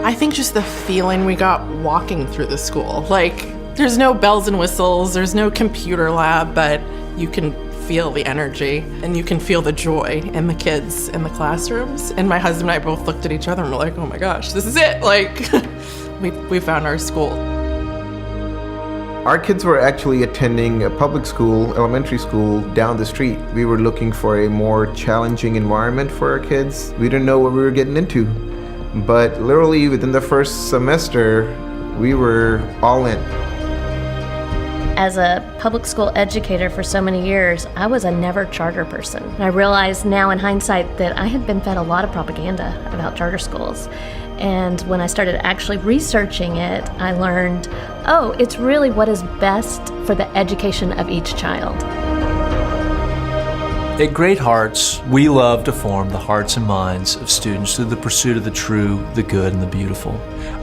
I think just the feeling we got walking through the school. Like, there's no bells and whistles, there's no computer lab, but you can feel the energy and you can feel the joy in the kids in the classrooms. And my husband and I both looked at each other and were like, oh my gosh, this is it. Like, we found our school. Our kids were actually attending a public school, elementary school, down the street. We were looking for a more challenging environment for our kids. We didn't know what we were getting into. But literally within the first semester, we were all in. As a public school educator for so many years, I was a never charter person. And I realize now in hindsight that I had been fed a lot of propaganda about charter schools. And when I started actually researching it, I learned, oh, it's really what is best for the education of each child. At Great Hearts, we love to form the hearts and minds of students through the pursuit of the true, the good, and the beautiful.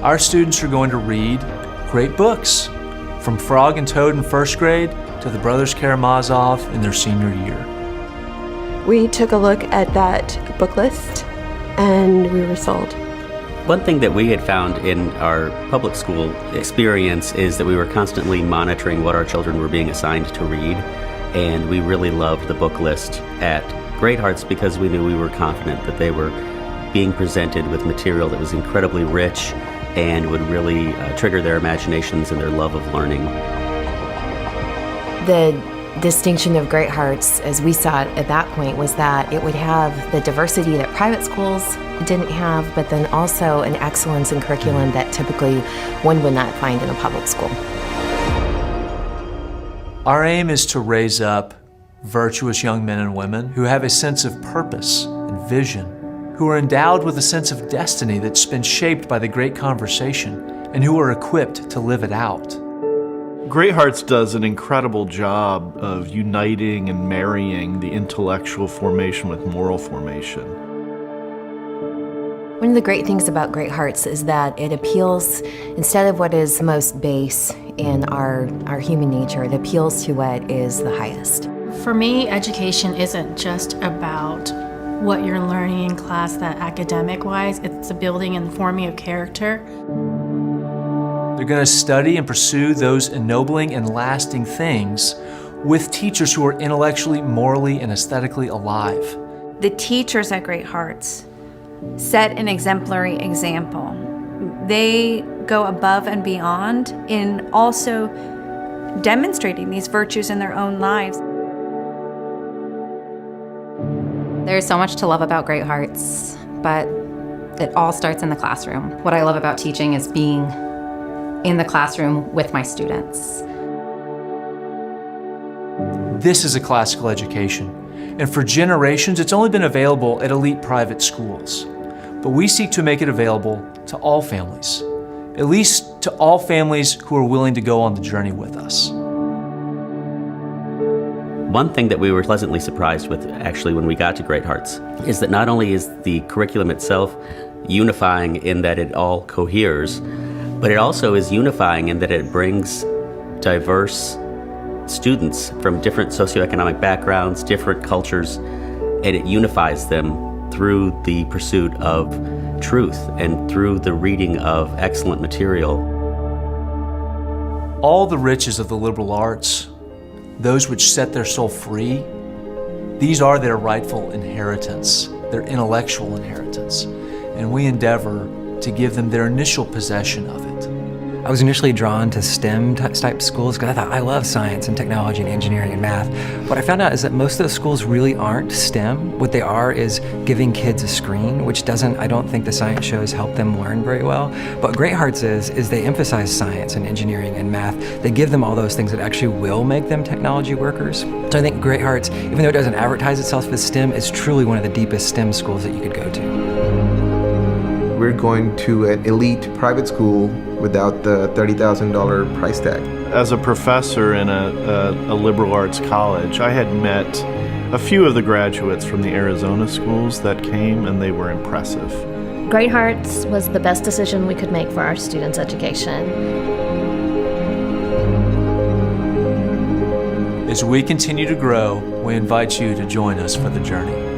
Our students are going to read great books, from Frog and Toad in first grade to the Brothers Karamazov in their senior year. We took a look at that book list and we were sold. One thing that we had found in our public school experience is that we were constantly monitoring what our children were being assigned to read, and we really loved the book list at Great Hearts because we knew we were confident that they were being presented with material that was incredibly rich and would really trigger their imaginations and their love of learning. The distinction of Great Hearts, as we saw it at that point, was that it would have the diversity that private schools didn't have, but then also an excellence in curriculum that typically one would not find in a public school. Our aim is to raise up virtuous young men and women who have a sense of purpose and vision, who are endowed with a sense of destiny that's been shaped by the great conversation, and who are equipped to live it out. Great Hearts does an incredible job of uniting and marrying the intellectual formation with moral formation. One of the great things about Great Hearts is that it appeals, instead of what is most base in our human nature, it appeals to what is the highest. For me, education isn't just about what you're learning in class, that academic-wise. It's the building and forming of character. They're going to study and pursue those ennobling and lasting things with teachers who are intellectually, morally, and aesthetically alive. The teachers at Great Hearts set an exemplary example. They go above and beyond in also demonstrating these virtues in their own lives. There's so much to love about Great Hearts, but it all starts in the classroom. What I love about teaching is being in the classroom with my students. This is a classical education, and for generations it's only been available at elite private schools. But we seek to make it available to all families, at least to all families who are willing to go on the journey with us. One thing that we were pleasantly surprised with, actually, when we got to Great Hearts, is that not only is the curriculum itself unifying in that it all coheres, but it also is unifying in that it brings diverse students from different socioeconomic backgrounds, different cultures, and it unifies them through the pursuit of truth and through the reading of excellent material. All the riches of the liberal arts, those which set their soul free, these are their rightful inheritance, their intellectual inheritance, and we endeavor to give them their initial possession of it. I was initially drawn to STEM type schools because I thought I love science and technology and engineering and math. What I found out is that most of the schools really aren't STEM. What they are is giving kids a screen, which I don't think the science shows help them learn very well. But what Great Hearts is they emphasize science and engineering and math. They give them all those things that actually will make them technology workers. So I think Great Hearts, even though it doesn't advertise itself as STEM, is truly one of the deepest STEM schools that you could go to. We're going to an elite private school without the $30,000 price tag. As a professor in a liberal arts college, I had met a few of the graduates from the Arizona schools that came, and they were impressive. Great Hearts was the best decision we could make for our students' education. As we continue to grow, we invite you to join us for the journey.